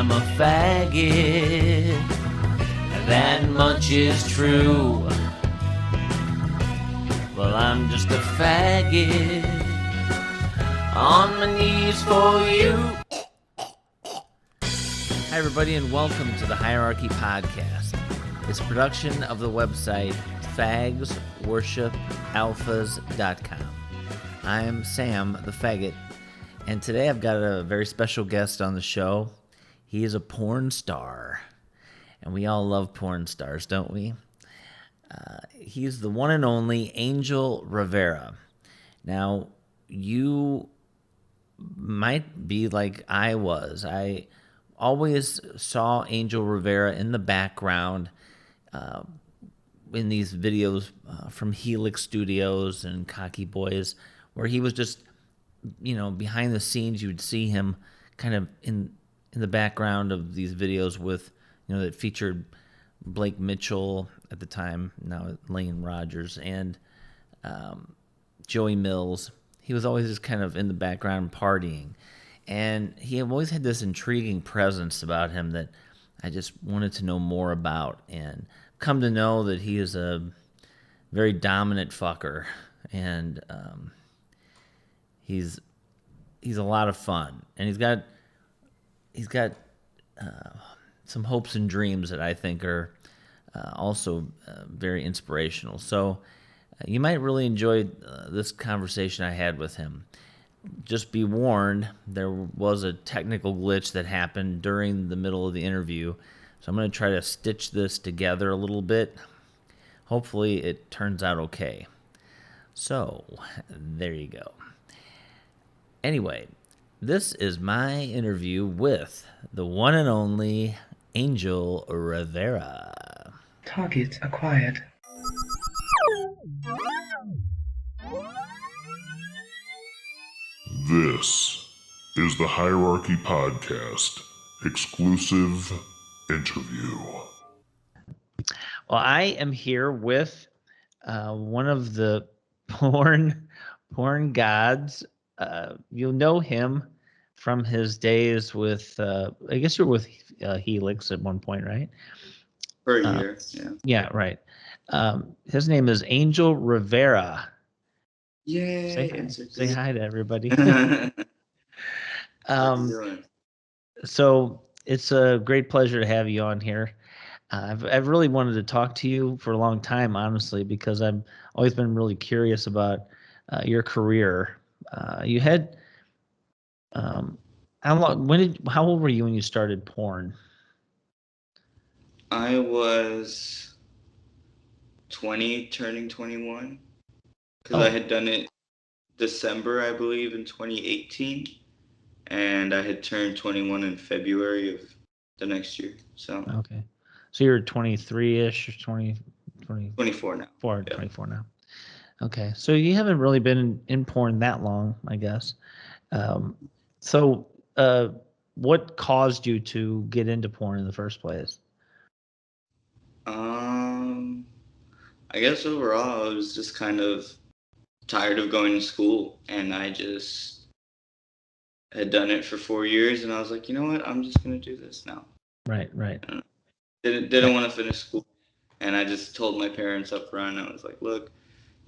I'm a faggot. That much is true. Well, I'm just a faggot on my knees for you. Hi, everybody, and welcome to the Hierarchy Podcast. It's a production of the website fagsworshipalphas.com. I'm Sam, the faggot, and today I've got a very special guest on the show. He is a porn star, and we all love porn stars, don't we? He's the one and only Angel Rivera. Now, you might be like I was. I always saw Angel Rivera in the background in these videos from Helix Studios and Cocky Boys, where he was just, behind the scenes. You would see him kind of in the background of these videos with, that featured Blake Mitchell at the time, now Lane Rogers, and Joey Mills. He was always just kind of in the background partying. And he always had this intriguing presence about him that I just wanted to know more about, and come to know that he is a very dominant fucker, and he's a lot of fun, and he's got some hopes and dreams that I think are also very inspirational. So you might really enjoy this conversation I had with him. Just be warned, there was a technical glitch that happened during the middle of the interview, so I'm going to try to stitch this together a little bit. Hopefully it turns out okay. So, there you go. Anyway, this is my interview with the one and only Angel Rivera. Target acquired. This is the Hierarchy Podcast exclusive interview. Well, I am here with one of the porn gods. You'll know him from his days with, I guess you were with Helix at one point, right? For a year, yeah. Yeah, right. His name is Angel Rivera. Yay! Say hi to everybody. How you doing? So it's a great pleasure to have you on here. I've really wanted to talk to you for a long time, honestly, because I've always been really curious about your career. You had how old were you when you started porn? I was 20, turning 21, because I had done it December, I believe, in 2018, and I had turned 21 in February of the next year. So okay, so you're 23-ish or 20, 24 now. 24 now. Okay, so you haven't really been in porn that long, I guess. So what caused you to get into porn in the first place? I guess overall, I was just kind of tired of going to school, and I just had done it for 4 years, and I was like, you know what, I'm just gonna do this now. Right. Didn't want to finish school, and I just told my parents up front. I was like, look,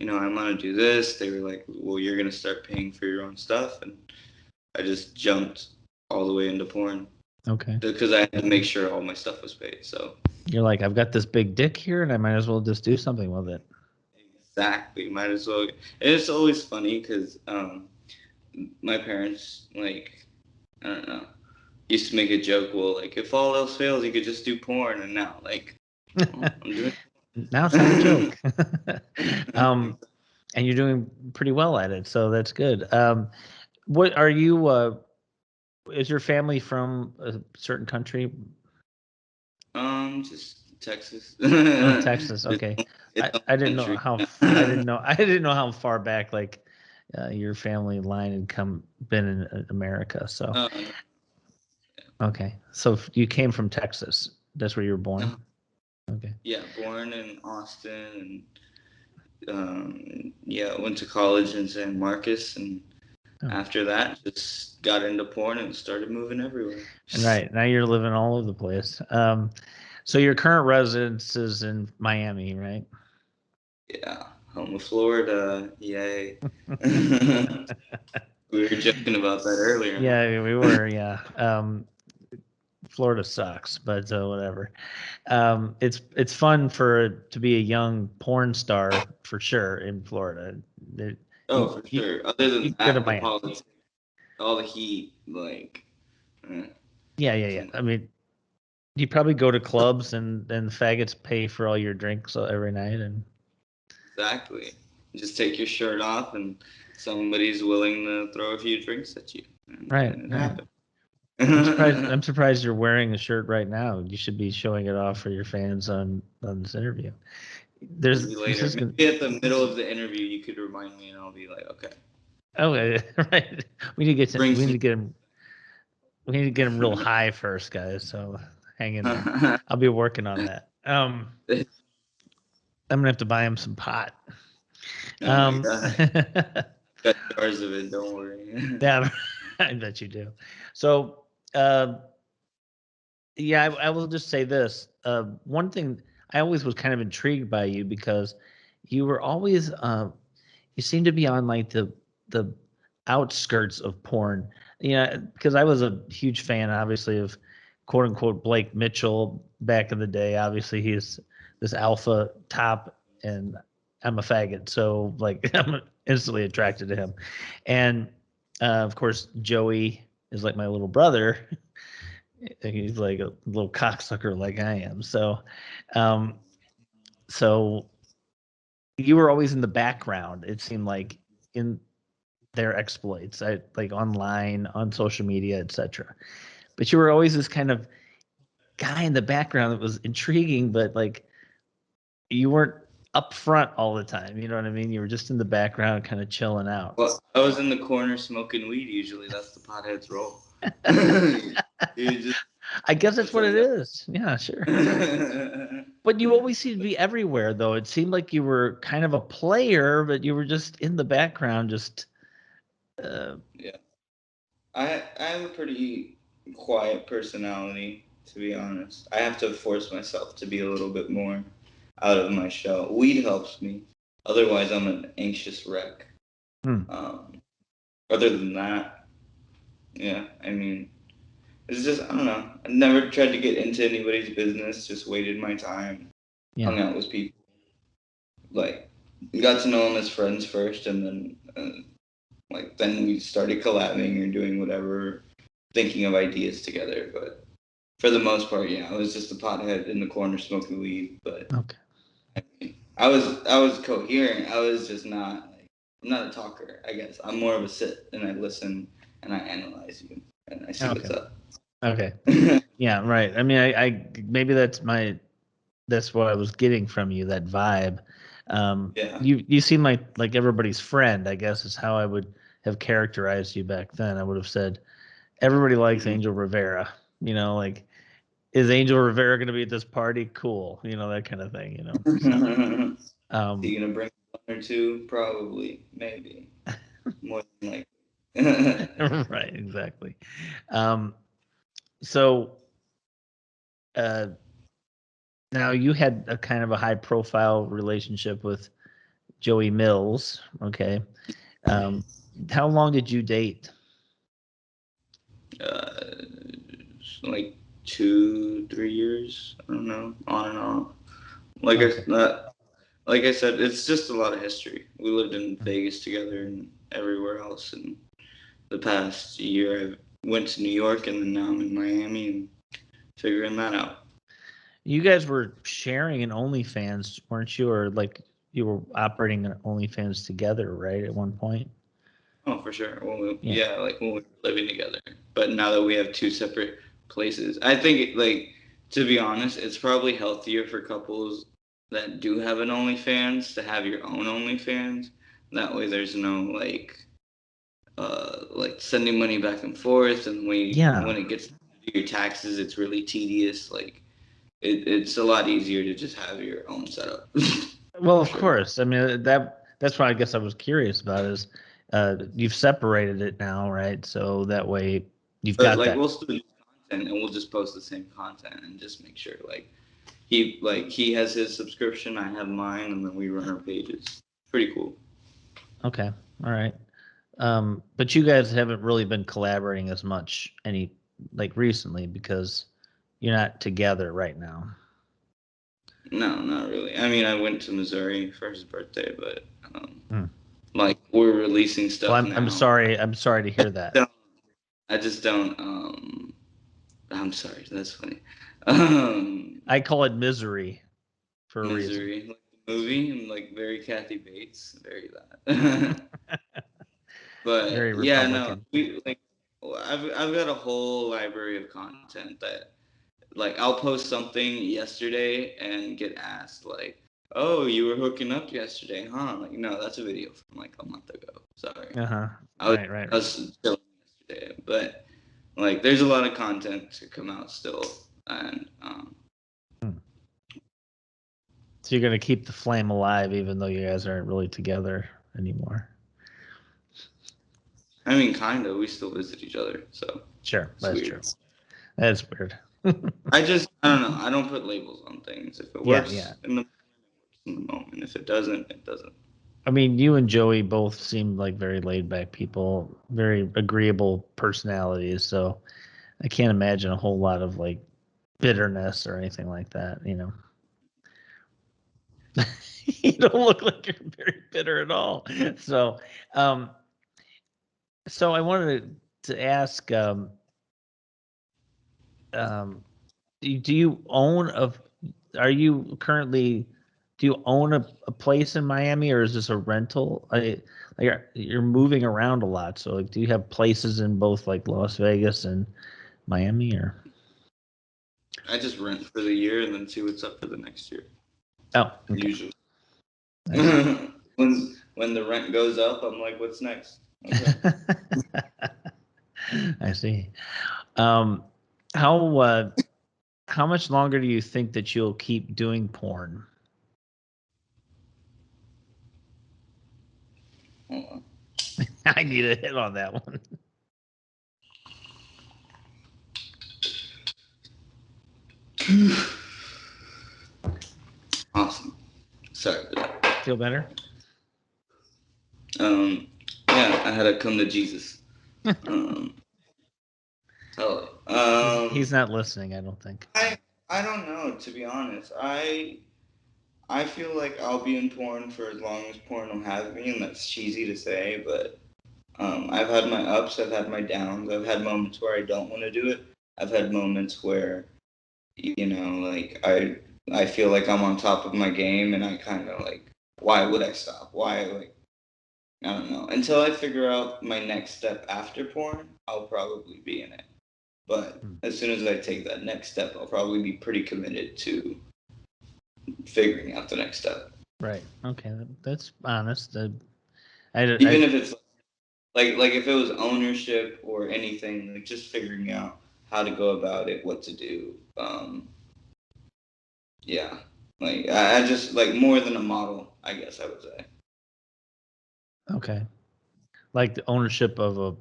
I want to do this. They were like, well, you're gonna start paying for your own stuff, and I just jumped all the way into porn. Okay. Because I had to make sure all my stuff was paid. So you're like, I've got this big dick here, and I might as well just do something with it. Exactly, might as well. And it's always funny because my parents, I don't know, used to make a joke. Well, if all else fails, you could just do porn. And now, I'm doing. Now it's not a joke. And you're doing pretty well at it, so that's good. What are you? Is your family from a certain country? Just Texas. Oh, Texas. Okay. I didn't know how. I didn't know how far back your family line had been in America. So. Okay. So you came from Texas. That's where you were born. Okay. Yeah, born in Austin, and went to college in San Marcos, and after that, just got into porn and started moving everywhere. And right now you're living all over the place. So your current residence is in Miami, right? Yeah, home of Florida. Yay. We were joking about that earlier. Yeah, we were. Yeah. Florida sucks, but whatever. It's fun to be a young porn star for sure in Florida. Oh, for sure. Other You than go to that, the Miami. politics, all the heat, like, Yeah. I mean, you probably go to clubs and faggots pay for all your drinks every night and. exactly. Just take your shirt off and somebody's willing to throw a few drinks at you. Right. And it happens. I'm surprised you're wearing a shirt right now. You should be showing it off for your fans on this interview. Maybe later. Maybe at the middle of the interview, you could remind me, and I'll be like, okay. Oh, right. We need to get him. We need to get him real high first, guys. So hang in there. I'll be working on that. I'm gonna have to buy him some pot. Oh my God. Got jars of it. Don't worry. Yeah, I bet you do. So, yeah, I will just say this. One thing I always was kind of intrigued by you because you were always you seem to be on like the outskirts of porn. Yeah, because I was a huge fan, obviously, of quote unquote Blake Mitchell back in the day. Obviously, he's this alpha top, and I'm a faggot, so like I'm instantly attracted to him. And of course, Joey is like my little brother. He's like a little cocksucker, like I am. Um, so you were always in the background. It seemed like in their exploits, like online, on social media, etc. But you were always this kind of guy in the background that was intriguing, but like you weren't up front all the time. You know what I mean? You were just in the background, kind of chilling out. Well, I was in the corner smoking weed. Usually, that's the pothead's role. I guess that's what it is. Yeah, sure. But you always seemed to be everywhere, though. It seemed like you were kind of a player, but you were just in the background, just. Yeah, I have a pretty quiet personality, to be honest. I have to force myself to be a little bit more out of my shell. Weed helps me. Otherwise, I'm an anxious wreck. Other than that, yeah, I mean, it's just, I don't know. I never tried to get into anybody's business, just waited my time, hung out with people. Like, got to know them as friends first, and then, then we started collabing or doing whatever, thinking of ideas together. But for the most part, yeah, I was just a pothead in the corner smoking weed. But okay. I mean, I was coherent. I was just not I'm not a talker. I guess I'm more of a sit and I listen and I analyze you and I see what's up. Okay. Yeah, right. I mean, I maybe that's what I was getting from you, that vibe. Yeah. You seem like everybody's friend, I guess is how I would have characterized you back then. I would have said everybody likes Angel Rivera. Like, is Angel Rivera going to be at this party? Cool. That kind of thing, So, you gonna bring one or two? Probably, maybe. More than likely. Right, exactly. So now you had a kind of a high profile relationship with Joey Mills. Okay. How long did you date? Like 2-3 years. I don't know, on and off. Like I said, it's just a lot of history. We lived in Vegas together and everywhere else. And the past year, I went to New York, and then now I'm in Miami and figuring that out. You guys were sharing an OnlyFans, weren't you? Or like you were operating an OnlyFans together, right? At one point. Oh, for sure. Yeah, like when we were living together. But now that we have two separate places, I think, to be honest, it's probably healthier for couples that do have an OnlyFans to have your own OnlyFans. That way, there's no sending money back and forth, and when it gets to your taxes, it's really tedious. Like, it's a lot easier to just have your own setup. Well, of course. I mean, that's what I guess I was curious about is you've separated it now, right? So that way you've But got like that. we'll still do content, and we'll just post the same content and just make sure he has his subscription, I have mine, and then we run our pages. Pretty cool. Okay, all right. But you guys haven't really been collaborating as much like recently because you're not together right now. No, not really. I mean, I went to Missouri for his birthday, but Hmm. like we're releasing Well, stuff I'm now. sorry. I'm sorry to hear that. I just don't. I'm sorry. That's funny. I call it misery for a reason. Misery, like the movie, and like very Kathy Bates, very that. Very But yeah, no, Republican. we like. I've got a whole library of content that like I'll post something yesterday and get asked like, "Oh, you were hooking up yesterday, huh?" Like, no, that's a video from like a month ago. Sorry, Uh-huh. I was Right, right, I right. was chilling yesterday, but like, there's a lot of content to come out still, and Hmm. So you're gonna keep the flame alive even though you guys aren't really together anymore. I mean, kind of, we still visit each other, so Sure, it's that's weird. true. That's weird. I don't know. I don't put labels on things. If it Yeah, yeah. works in the moment, it works in the moment. If it doesn't, it doesn't. I mean, you and Joey both seem like very laid back people, very agreeable personalities. So I can't imagine a whole lot of like bitterness or anything like that, you know. You don't look like you're very bitter at all. So, um, so I wanted to ask, um, do you own a? Are you currently? Do you own a place in Miami, or is this a rental? You're moving around a lot, so like, do you have places in both like Las Vegas and Miami, or? I just rent for the year and then see what's up for the next year. Oh, okay, Usually, I see. when the rent goes up, I'm like, what's next? Okay. I see. Um, how how much longer do you think that you'll keep doing porn? Hold I need a hit on that one. on. Awesome. Sorry for that. Feel better? Um, yeah, I had to come to Jesus. Um, oh, He's not listening, I don't think. I don't know, to be honest. I feel like I'll be in porn for as long as porn will have me, and that's cheesy to say, but I've had my ups, I've had my downs, I've had moments where I don't want to do it. I've had moments where, like I feel like I'm on top of my game, and I kind of like, why would I stop? Why like I don't know. Until I figure out my next step after porn, I'll probably be in it. But Hmm. as soon as I take that next step, I'll probably be pretty committed to figuring out the next step. Right. Okay. That's honest. Even if it's like if it was ownership or anything, like just figuring out how to go about it, what to do. Yeah, like I just like more than a model, I guess I would say. okay. Like the ownership of a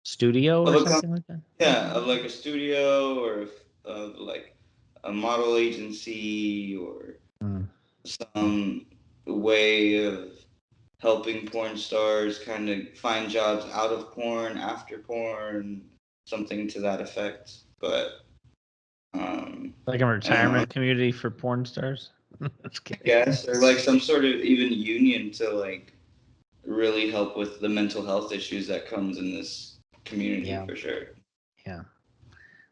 studio Of or a something like that? yeah, of like a studio or of like a model agency or Mm. some way of helping porn stars kind of find jobs out of porn, after porn, something to that effect. But Like a I don't know. retirement community for porn stars? Just I kidding. guess or like some sort of even union to like really help with the mental health issues that comes in this community Yeah. for sure. Yeah.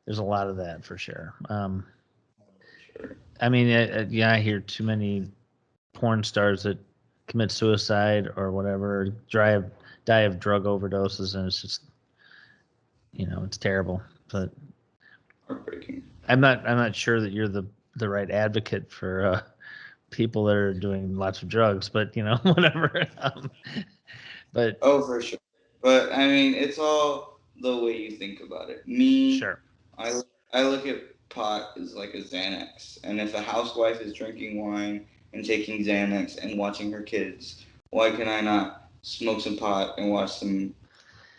There's a lot of that for sure. Sure. I mean, yeah, I hear too many porn stars that commit suicide or whatever, die of drug overdoses, and it's just, it's terrible. But Heartbreaking. I'm not sure that you're the right advocate for people that are doing lots of drugs, but whatever. But Oh, for sure. But I mean, it's all the way you think about it. Me, sure. I I look at pot as like a Xanax, and if a housewife is drinking wine and taking Xanax and watching her kids, why can I not smoke some pot and watch some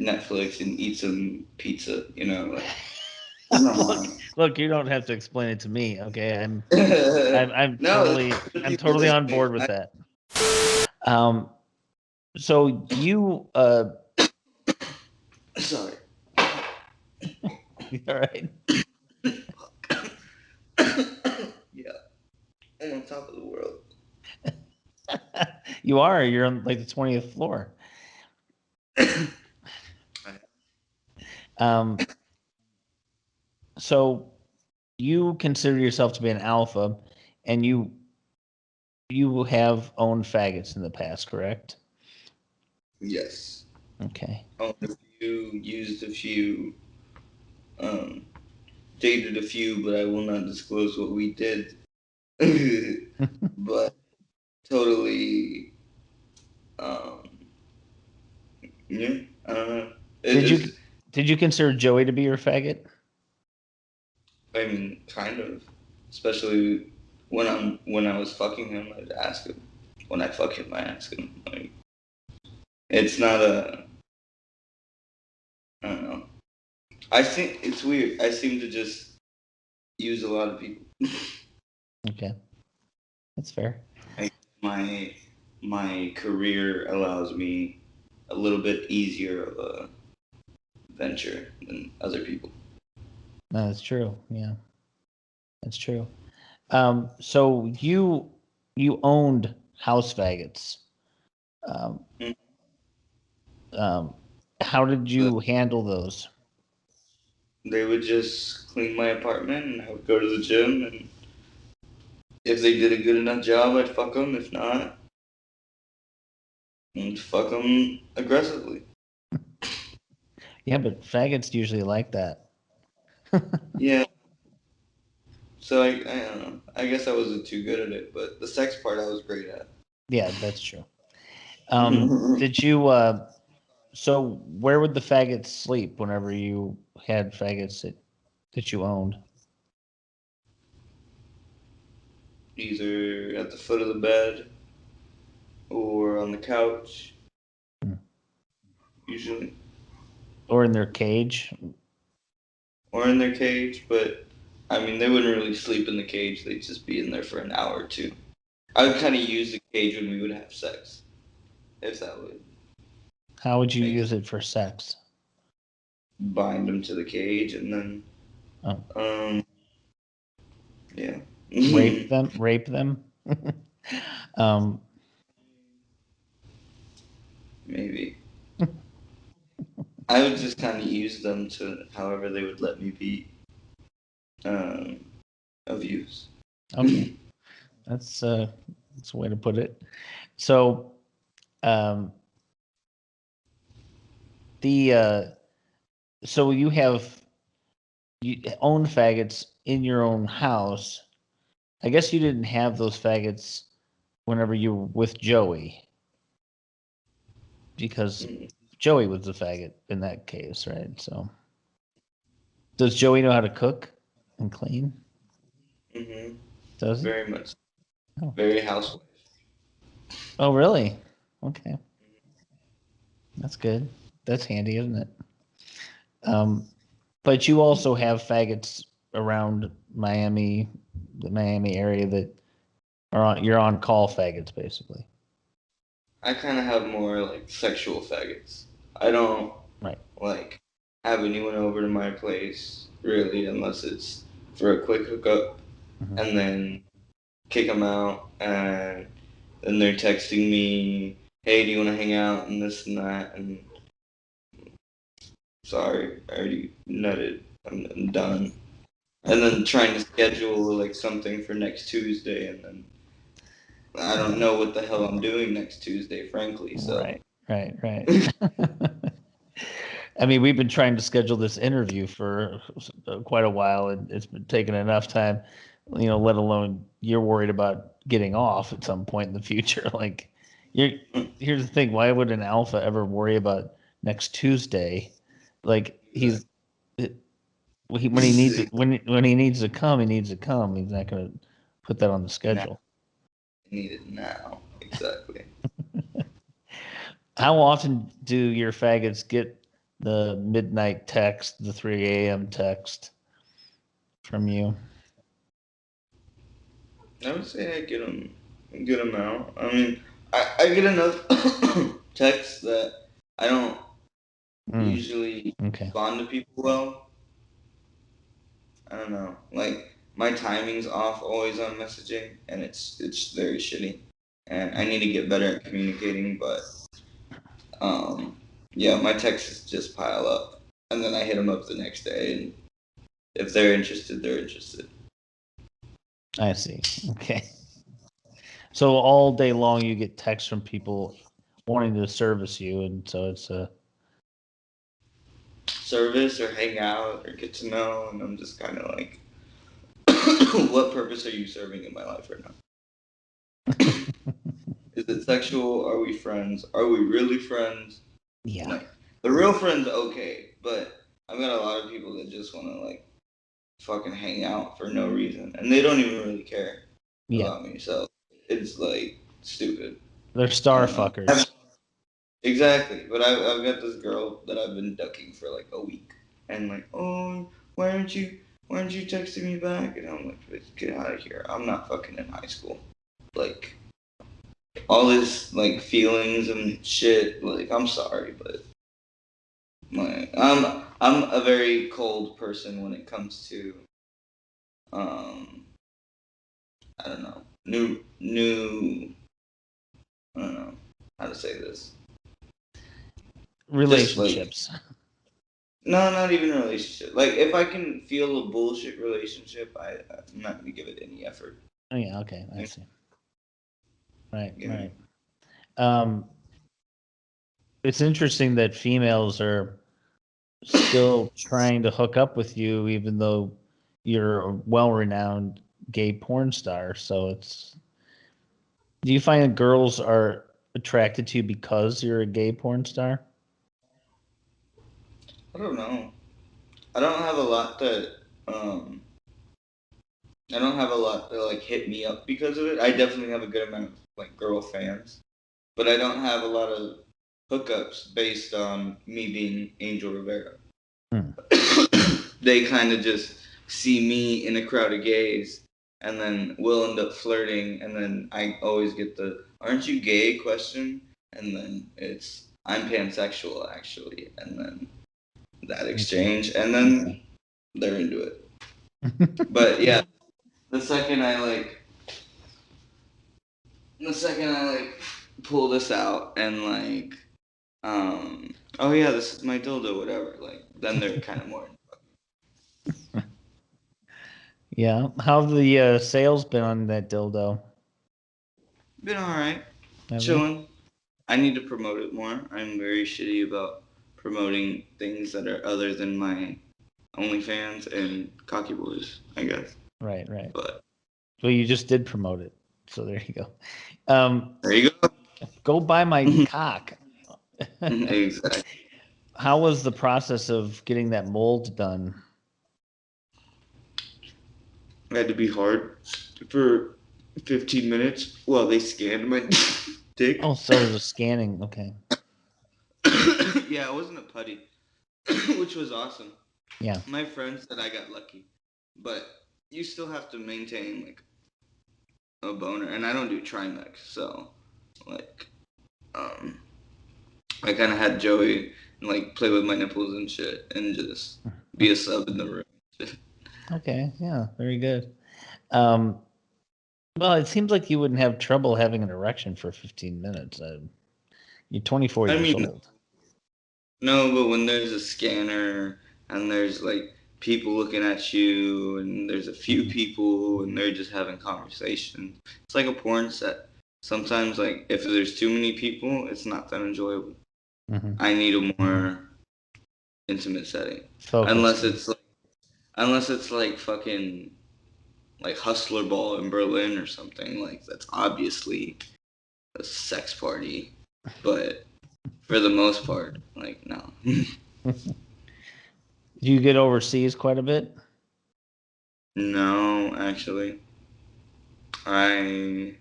Netflix and eat some pizza. You know, like Look, you don't have to explain it to me, okay? I'm no, that's totally what I'm people totally just on board with say. that. So you Sorry. all right? Yeah, I'm on top of the world. You are. You're on like the 20th floor. Um, so you consider yourself to be an alpha, and you have owned faggots in the past, correct? Yes. Okay. Owned a few, used a few, um, dated a few, but I will not disclose what we did. But totally, um, yeah, I don't know. Did you It's, did you consider Joey to be your faggot? I mean, kind of, especially when I was fucking him, I'd ask him. When I fuck him, I ask him. Like, it's not a, I don't know. I think it's weird. I seem to just use a lot of people. Okay, that's fair. I, my my career allows me a little bit easier of a venture than other people. No, that's true. Yeah, that's true. So you owned house faggots. Um, Mm. um, how did The, you handle those? they would just clean my apartment, and I would go to the gym, and if they did a good enough job, I'd fuck them. If not, I'd fuck them aggressively. Yeah, but faggots usually like that. Yeah. So I don't know. I guess I wasn't too good at it, but the sex part I was great at. Yeah, that's true. Did you? So where would the faggots sleep whenever you had faggots that you owned? Either at the foot of the bed or on the couch, Hmm. usually, Or in their cage? or in their cage. But I mean, they wouldn't really sleep in the cage. They'd just be in there for an hour or two. I would kind of use the cage when we would have sex, if that would How would you make use sense. it for sex? Bind them to the cage and then, Oh, um, yeah. rape them? Rape them? um, Maybe. I would just kind of use them to however they would let me be um, of use. okay, that's a way to put it. So, um, the so you own faggots in your own house. I guess you didn't have those faggots whenever you were with Joey because Mm-hmm. Joey was the faggot in that case, right? So, does Joey know how to cook and clean? Mm-hmm. Does he? Very much. Oh, Very housewife. oh, really? Okay, that's good. That's handy, isn't it? Um, but you also have faggots around Miami, the Miami area that are on. You're on call faggots, basically. I kind of have more like sexual faggots. I don't Right. like have anyone over to my place really unless it's for a quick hookup Hmm. and then kick them out and then they're texting me, hey, do you want to hang out and this and that and sorry, I already nutted. I'm done. And then trying to schedule like something for next Tuesday and then I don't Yeah. know what the hell I'm doing next Tuesday, frankly. So Right. Right. Right. I mean, we've been trying to schedule this interview for quite a while, and it's been taking enough time. Let alone you're worried about getting off at some point in the future. Like, you're here's the thing: why would an alpha ever worry about next Tuesday? Like, when he needs it, when he needs to come, he needs to come. He's not going to put that on the now schedule. I need it now. Exactly. How often do your faggots get the midnight text, the 3 a.m. text from you? I would say I get them a good amount. I mean, I get enough texts that I don't Mm, usually okay. respond to people well. I don't know. Like my timing's off always on messaging, and it's very shitty. And I need to get better at communicating, but um, yeah, my texts just pile up, and then I hit them up the next day, and if they're interested, they're interested. I see. Okay. So all day long you get texts from people wanting to service you, and so it's a Service or hang out or get to know, and I'm just kind of like, what purpose are you serving in my life right now? Is it sexual? Are we friends? Are we really friends? yeah, Like the real friends, okay, but I've got a lot of people that just want to like fucking hang out for no reason, and they don't even really care yeah. about me. So it's like stupid. They're I star don't know. fuckers. Exactly, but I've got this girl that I've been ducking for like a week, and like, oh, why aren't you texting me back? And I'm like, "Bitch, get out of here. I'm not fucking in high school. Like all this like feelings and shit. Like I'm sorry, but like I'm a very cold person when it comes to um I don't know new I don't know how to say this. Just like Relationships. no, not even a relationship. Like if I can feel a bullshit relationship, I'm not gonna give it any effort. Oh yeah, okay, I see. Right, You know? right. Um, it's interesting that females are still trying to hook up with you, even though you're a well-renowned gay porn star. So it's. Do you find that girls are attracted to you because you're a gay porn star? I don't know. I don't have a lot that um I don't have a lot that like hit me up because of it. I definitely have a good amount of like girl fans, but I don't have a lot of hookups based on me being Angel Rivera. Hmm. They kind of just see me in a crowd of gays, and then we'll end up flirting, and then I always get the "Aren't you gay?" question, and then it's I'm pansexual actually, and then that Okay. exchange, and then they're into it. But yeah, the second I like pull this out and like oh yeah, this is my dildo, whatever, like then they're kind of more Yeah. How have the sales been on that dildo? been all right, Have they? chilling. I need to promote it more. I'm very shitty about promoting things that are other than my OnlyFans and Cocky Boys, I guess. Right, right. But Well, you just did promote it. So there you go. Um, there you go. go buy my cock. Exactly. How was the process of getting that mold done? I had to be hard for 15 minutes while they scanned my Oh, dick. so it was a scanning. Okay. Yeah, it wasn't a putty, which was awesome. Yeah. My friend said I got lucky, but you still have to maintain like a boner, and I don't do Trimex, so like um, I kind of had Joey like play with my nipples and shit, and just be a sub in the room. Okay. Yeah. Very good. Um, well, it seems like you wouldn't have trouble having an erection for 15 minutes. You're 24 I years mean, old. no, but when there's a scanner and there's like people looking at you, and there's a few Mhm. people, and they're just having conversation, it's like a porn set. Sometimes, like if there's too many people, it's not that enjoyable. Mm-hmm. I need a more intimate setting, Focused. unless it's like, fucking like Hustler Ball in Berlin or something. Like that's obviously a sex party, but for the most part, like no. Do you get overseas quite a bit? No, actually, I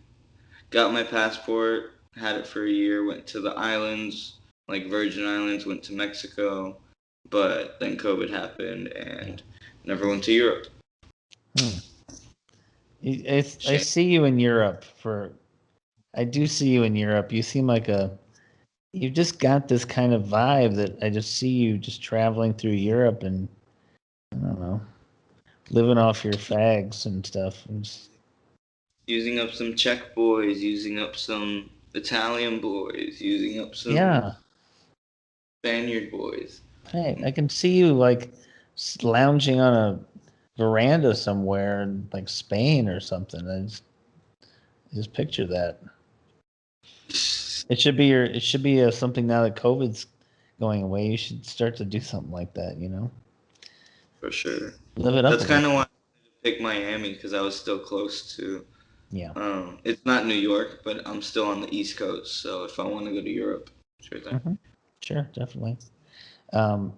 got my passport had it for a year. Went to the islands, like Virgin Islands. Went to Mexico, but then COVID happened Yeah. and never went to Europe. Hmm. I see you in Europe for. I do see you in Europe. You seem like you just got this kind of vibe that I just see you just traveling through Europe and I don't know, living off your fags and stuff. And just, Using up some Czech boys, using up some Italian boys, using up some yeah, Spaniard boys. hey, I can see you like lounging on a veranda somewhere in like Spain or something. I just picture that. It should be your. It should be something now that COVID's going away. You should start to do something like that. You know, For sure. live it up That's a kind little. of why I picked Miami because I was still close to. Yeah. It's not New York, but I'm still on the East Coast. So if I want to go to Europe, sure thing. Hmm. Sure, definitely. Um,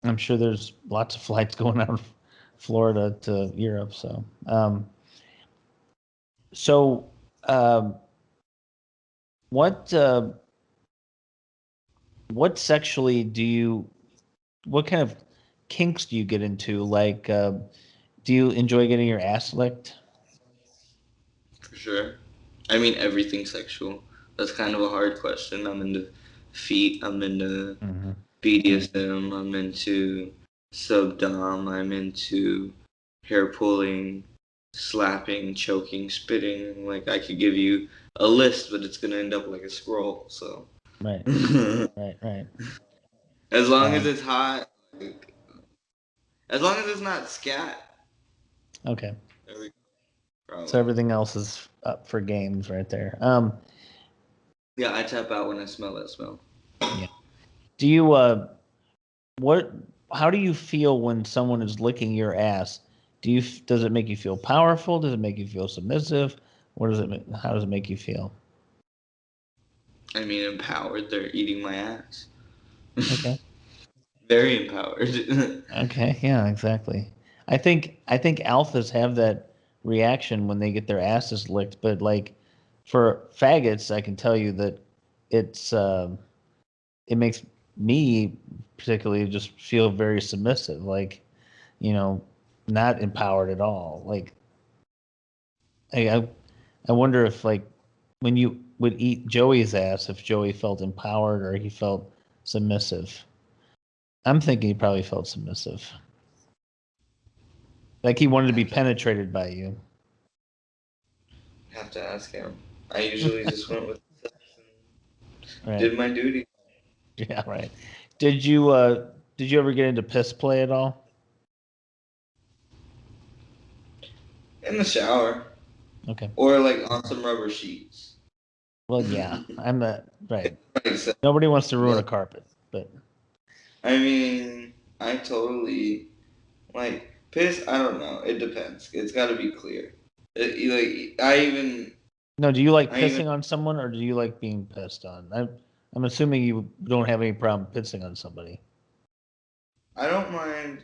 I'm sure there's lots of flights going out of Florida to Europe. So um, what what sexually do you? What kind of kinks do you get into? Like, do you enjoy getting your ass licked? For sure. I mean, everything sexual. That's kind of a hard question. I'm into feet. I'm into Hmm. BDSM. I'm into subdom. I'm into hair pulling, slapping, choking, spitting. Like I could give you a list, but it's gonna end up like a scroll. So Right, right, right. as long as Um, it's hot, like, as long as it's not scat, okay. there we go. So Probably. everything else is up for games right there. Yeah, I tap out when I smell that smell. Yeah. Do you what? How do you feel when someone is licking your ass? Does it make you feel powerful? Does it make you feel submissive? What does it? How does it make you feel? I mean, empowered. They're eating my ass. Okay. Very empowered. Okay. Yeah. Exactly. I think alphas have that reaction when they get their asses licked, but like for faggots, I can tell you that it's it makes me particularly just feel very submissive, like you know, not empowered at all. Like I wonder if like when you would eat Joey's ass, if Joey felt empowered or he felt submissive. I'm thinking he probably felt submissive, like he wanted to be have to penetrated by you. have to ask him. I usually just went with sex and Right? did my duty Yeah. Right. Did you ever get into piss play at all? in the shower Okay. or like on some rubber sheets. Well, yeah. I'm not right. Makes sense, Nobody wants to ruin a but carpet, but I mean, I totally like piss. I don't know. It depends. It's got to be clear. Like no. Do you like I even pissing on someone or do you like being pissed on? I'm assuming you don't have any problem pissing on somebody. I don't mind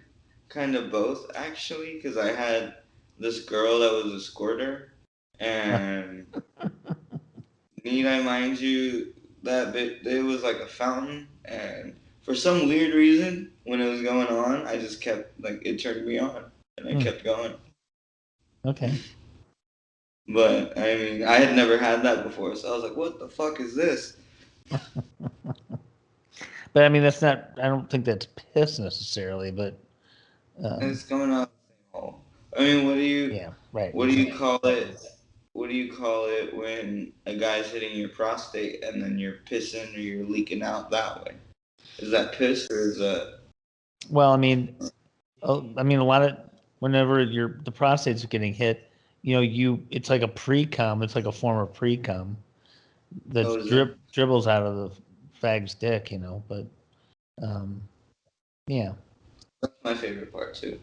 kind of both actually, because I had this girl that was a squirter, and need I mind you, that bit it was like a fountain, and for some weird reason, when it was going on, I just kept like it turned me on, and I Hmm, kept going. okay. But I mean, I had never had that before, so I was like, "What the fuck is this?" But I mean, that's not. I don't think that's piss necessarily. But And um, it's coming out of the same hole. I mean, yeah, right, what do you exactly. call it? What do you call it when a guy's hitting your prostate and then you're pissing or you're leaking out that way? Is that piss or is that? Well, I mean, a lot of whenever the prostate's getting hit, it's like a pre cum. It's like a form of pre cum Oh, that is that? dribbles out of the fag's dick. But um, yeah, That's my favorite part too.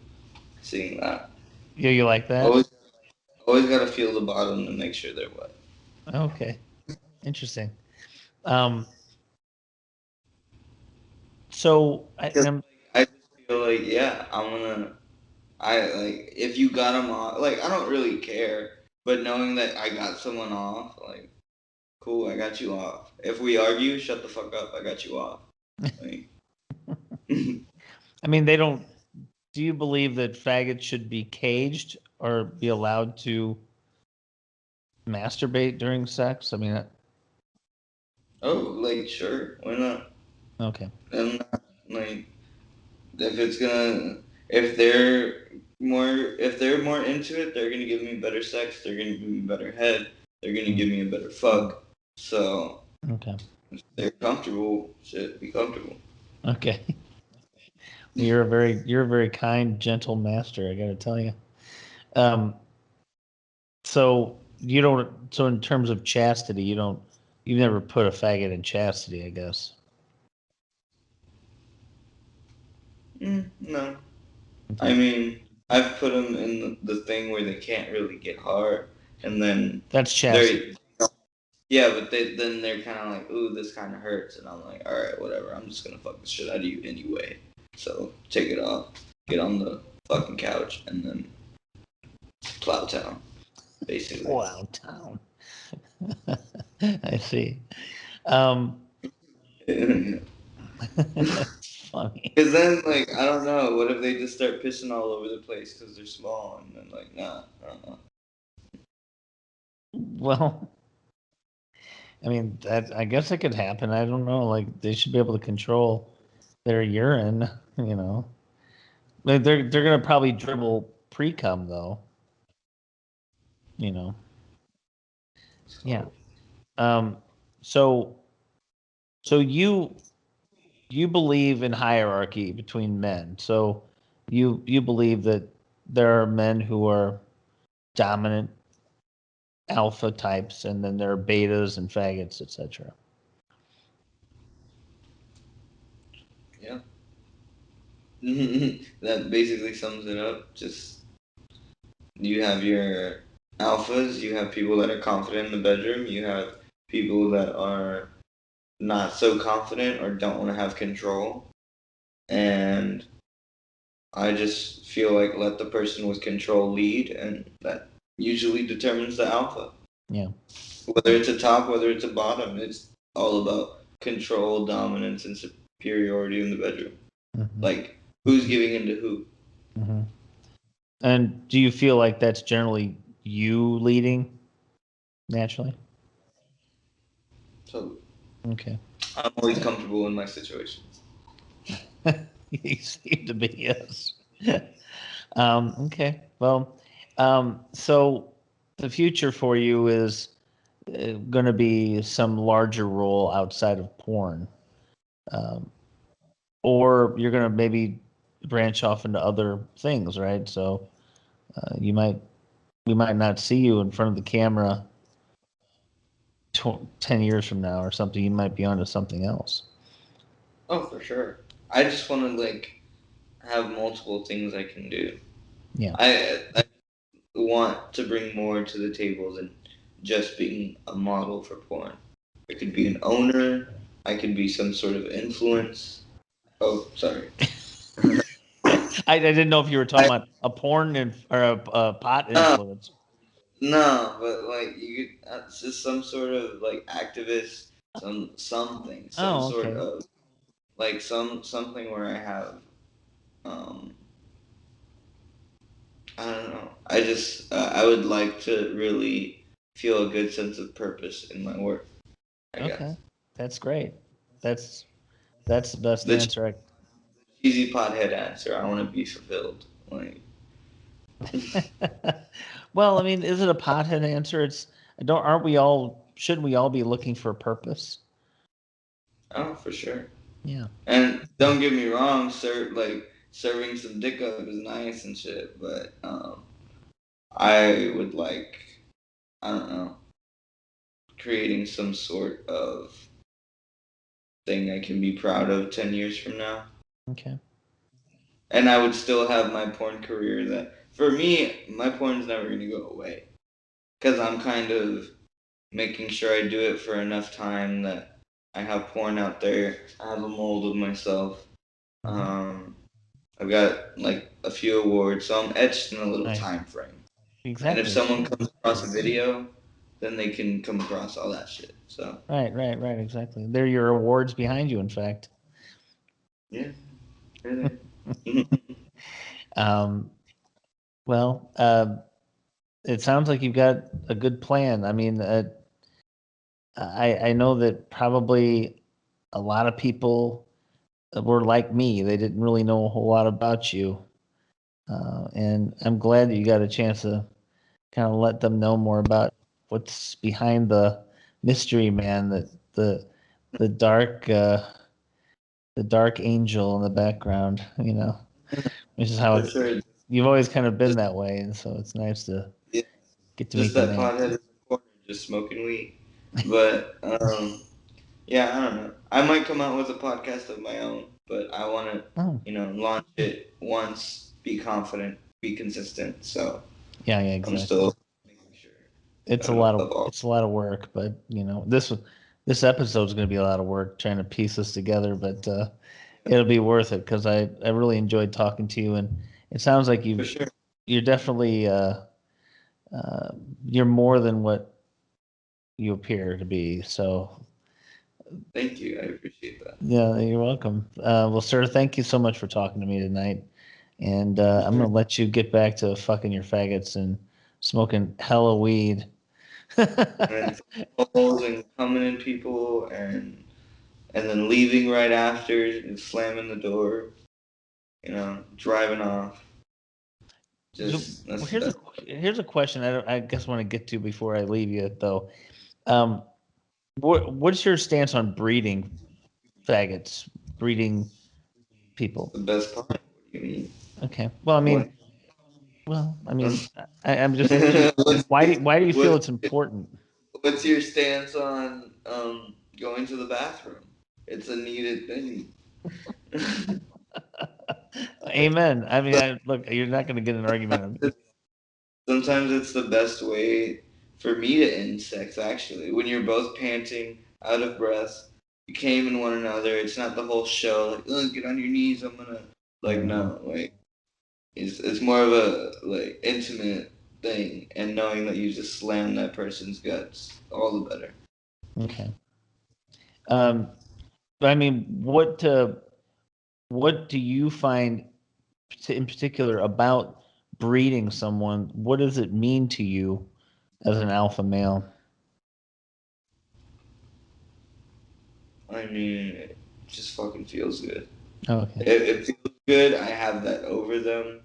Seeing that. you like that? Always, always gotta feel the bottom to make sure they're wet. Okay, interesting. Um, so Cause I'm I just feel like, yeah, I'm gonna. I like if you got them off. Like I don't really care, but knowing that I got someone off, like Cool, I got you off. If we argue, shut the fuck up. I got you off. Like, I mean, they don't. Do you believe that faggots should be caged or be allowed to masturbate during sex? I mean, oh, like sure, why not? okay. And like, if it's gonna, if they're more into it, they're gonna give me better sex. They're gonna give me better head. They're gonna give me a better fuck. So Okay. if they're comfortable, shit, be comfortable. Okay. Well, you're a very kind, gentle master. I got to tell you. Um, so you don't. So in terms of chastity, you don't. You've never put a faggot in chastity, I guess. No, I Okay. mean, I've put them in the thing where they can't really get hard, and then That's chastity. they're yeah, but they're kind of like, ooh, this kind of hurts, and I'm like, all right, whatever. I'm just gonna fuck the shit out of you anyway. So take it off, get on the fucking couch, and then plow town, basically. Wow, town. I see. Um, Because that's funny. then, like, I don't know. What if they just start pissing all over the place because they're small, and then like, nah, Well, I mean that. I guess it could happen. I don't know. Like they should be able to control their urine. You know, they're gonna probably dribble pre cum though. You know. Yeah. So, Um. So so you believe in hierarchy between men. So you believe that there are men who are dominant alpha types, and then there are betas and faggots, etc. yeah. That basically sums it up. Just you have your alphas, you have people that are confident in the bedroom, you have people that are not so confident or don't want to have control. And I just feel like let the person with control lead, and that usually determines the alpha. Yeah. Whether it's a top, whether it's a bottom, it's all about control, dominance, and superiority in the bedroom. Hmm. Like, who's giving into who? Hmm. And do you feel like that's generally you leading naturally? So Okay. I'm always comfortable in my situations. You seem to be, yes. Okay. Well, so the future for you is going to be some larger role outside of porn, um, or you're going to maybe branch off into other things, right? So you might we might not see you in front of the camera 10 years from now or something. You might be onto something else. Oh, for sure. I just want to like have multiple things I can do. Yeah. I want to bring more to the table than just being a model for porn. I could be an owner. I could be some sort of influence. Oh, sorry. I didn't know if you were talking I, about a porn or a pot no, influence. no, but like you could, it's just some sort of like activist, some Oh, sort okay. of like something where I have, um, I don't know. I would like to really feel a good sense of purpose in my work, I Okay. guess. That's great. That's that's the best The answer. cheesy pothead answer. I want to be fulfilled. Like, Well, I mean, is it a pothead answer? It's don't aren't we all shouldn't we all be looking for a purpose? oh, for sure. Yeah. And don't get me wrong, sir. Like serving some dick up is nice and shit, but I would like, I don't know, creating some sort of thing I can be proud of 10 years from now. Okay. And I would still have my porn career. That for me, my porn's never gonna go away because I'm kind of making sure I do it for enough time that I have porn out there. I have a mold of myself. Hmm. Um, I've got like a few awards, so I'm etched in a little Nice. time frame. And if Exactly. someone comes across a video, then they can come across all that shit. So Right, exactly. They're your awards behind you, in fact. yeah, really. Um, well, it sounds like you've got a good plan. I mean, I know that probably a lot of people were like me. They didn't really know a whole lot about you, and I'm glad that you got a chance to kind of let them know more about what's behind the mystery man, that the dark the dark angel in the background. Which is how For sure. you've always kind of been Just that way, and so it's nice to yeah, get to just meet the that man. pothead in the corner just smoking weed. But yeah, I don't know. I might come out with a podcast of my own, but I want to, Oh, launch it once, be confident, be consistent. So yeah, I'm exactly. still making sure It's a of, lot of of all. it's a lot of work, but this episode's going to be a lot of work trying to piece this together, but it'll be worth it because I really enjoyed talking to you, and it sounds like For sure. you're definitely uh, you're more than what you appear to be. So Thank you. I appreciate that. yeah, you're welcome. Well, sir, thank you so much for talking to me tonight. And For I'm sure. gonna let you get back to fucking your faggots and smoking hella weed. And calls and coming in people and then leaving right after and slamming the door, driving off. So, Just well, that's the best. here's a question I guess want to get to before I leave you though. Um, what's your stance on breeding faggots, breeding people? The best part. What do you mean? Okay. What? I mean, I'm just interested. what's, Why do you feel what's it's important? what's your stance on going to the bathroom? It's a needed thing. Amen. I mean, look, you're not going to get an argument on me. Sometimes it's the best way for me to end sex, actually. When you're both panting, out of breath, you came in one another. It's not the whole show, like, oh, get on your knees, I'm gonna. Like, Mhm. no. Like, it's more of a, like, intimate thing. And knowing that you just slammed that person's guts, all the better. Okay. Um, I mean, what do you find in particular about breeding someone? What does it mean to you as an alpha male? I mean, it just fucking feels good. Oh, okay. It feels good. I have that over them,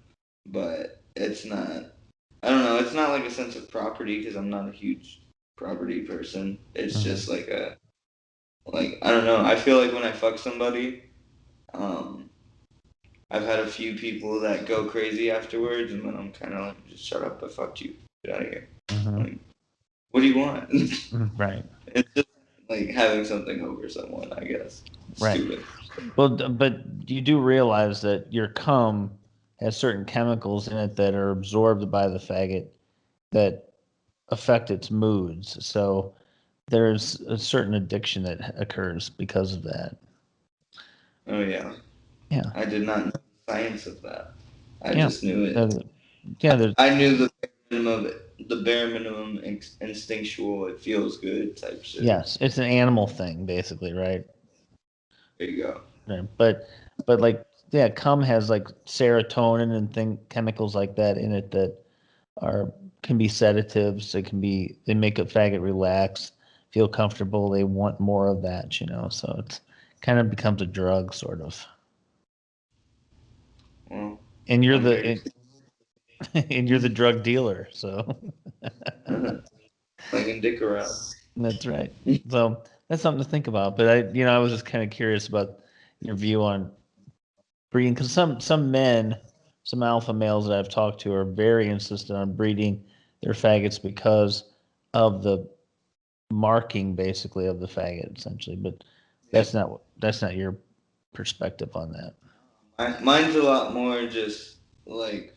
but it's not. I don't know. It's not like a sense of property because I'm not a huge property person. It's Hmm. just like I don't know. I feel like when I fuck somebody, I've had a few people that go crazy afterwards, and then I'm kind of like, just shut up. I fucked you. Get out of here. Hmm. Like, what do you want? Right. It's just like having something over someone. I guess Right. stupid. Well, but you do realize that your cum has certain chemicals in it that are absorbed by the faggot that affect its moods. So there's a certain addiction that occurs because of that. Oh yeah. Yeah. I did not know the science of that. I Yeah. just knew it. The- yeah. There's I knew the bare minimum instinctual. It feels good type shit. Yes, it's an animal thing, basically, right? There you go. Right. But like, yeah, cum has like serotonin and chemicals like that in it that are can be sedatives. They make a faggot relax, feel comfortable. They want more of that. So it's kind of becomes a drug, sort of. Well, And you're I'm the here and, and you're the drug dealer, so to slinging dick around. that's right. So that's something to think about. But I was just kind of curious about your view on breeding because some men, some alpha males that I've talked to are very insistent on breeding their faggots because of the marking basically of the faggot essentially. But Yeah. that's not your perspective on that. Mine's a lot more just like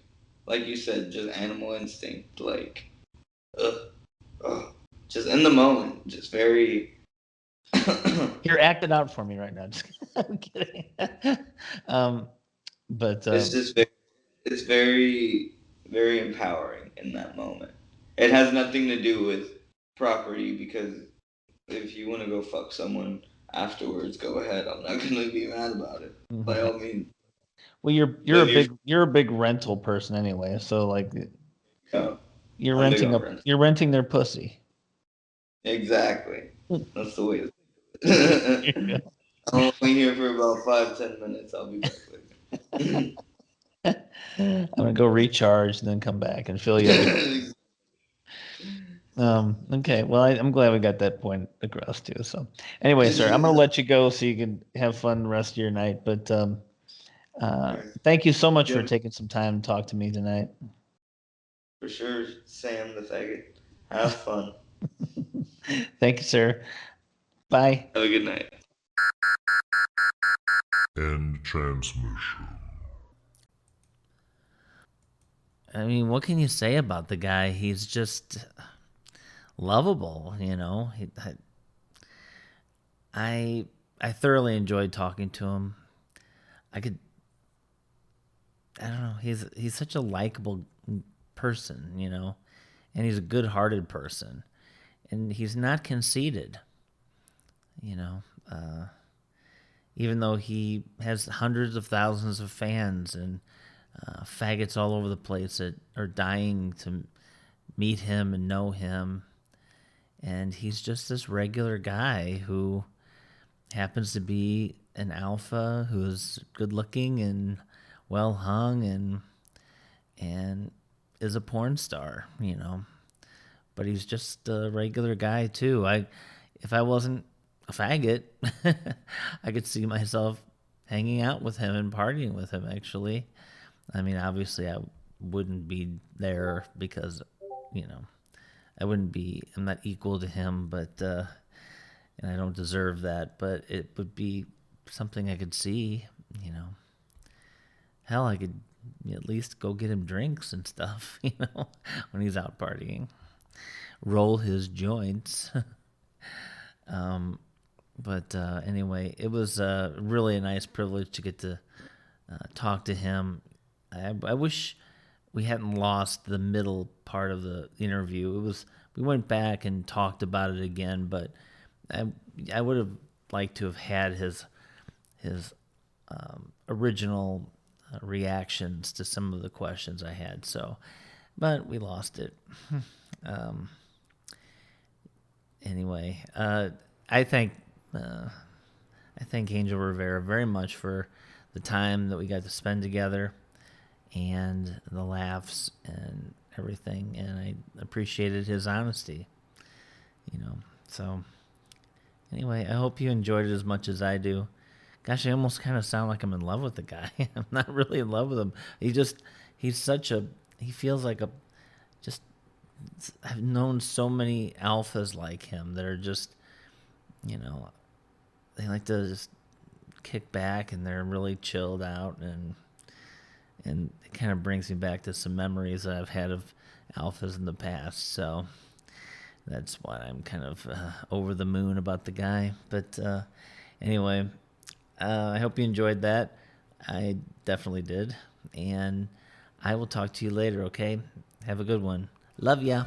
you said, just animal instinct. Like, ugh, ugh. Just in the moment, just very. Here, act it out for me right now. I'm kidding. um, but it's just very, it's very, very empowering in that moment. It has nothing to do with property because if you want to go fuck someone afterwards, go ahead. I'm not gonna be mad about it. By all means. Well, you're a big rental person anyway, so like Yeah, you're I'm big renting on rent. you're renting their pussy. Exactly. That's the way to it. I'm only here for about 5-10 minutes. I'll be back later. I'm gonna go recharge and then come back and fill you up. Okay. Well, I'm glad we got that point across too. So, anyway, sir, I'm gonna let you go so you can have fun the rest of your night. But thank you so much for Yeah, taking some time to talk to me tonight. for sure, Sam the faggot. Have fun. Thank you, sir. Bye. Have a good night. End transmission. I mean, what can you say about the guy? He's just lovable, you know. I thoroughly enjoyed talking to him. I could I don't know. He's such a likable person, you know, and he's a good-hearted person, and he's not conceited, you know. Even though he has hundreds of thousands of fans and faggots all over the place that are dying to meet him and know him, and he's just this regular guy who happens to be an alpha who's good-looking and well-hung and is a porn star, you know. But he's just a regular guy too. If I wasn't a faggot, I could see myself hanging out with him and partying with him actually. I mean, obviously I wouldn't be there because, you know, I'm not equal to him, but and I don't deserve that, but it would be something I could see, you know. Hell, I could at least go get him drinks and stuff, you know, when he's out partying. Roll his joints. But anyway, it was really a nice privilege to get to talk to him. I wish we hadn't lost the middle part of the interview. We went back and talked about it again, but I would have liked to have had his original reactions to some of the questions I had. So, but we lost it. Anyway, I thank Angel Rivera very much for the time that we got to spend together and the laughs and everything, and I appreciated his honesty, you know. So anyway, I hope you enjoyed it as much as I do. Gosh, I almost kind of sound like I'm in love with the guy. I'm not really in love with him. He feels like I've known so many alphas like him that are just, you know, they like to just kick back and they're really chilled out, and it kind of brings me back to some memories that I've had of alphas in the past. So that's why I'm kind of over the moon about the guy. But anyway, I hope you enjoyed that. I definitely did. And I will talk to you later, okay? Have a good one. Love ya.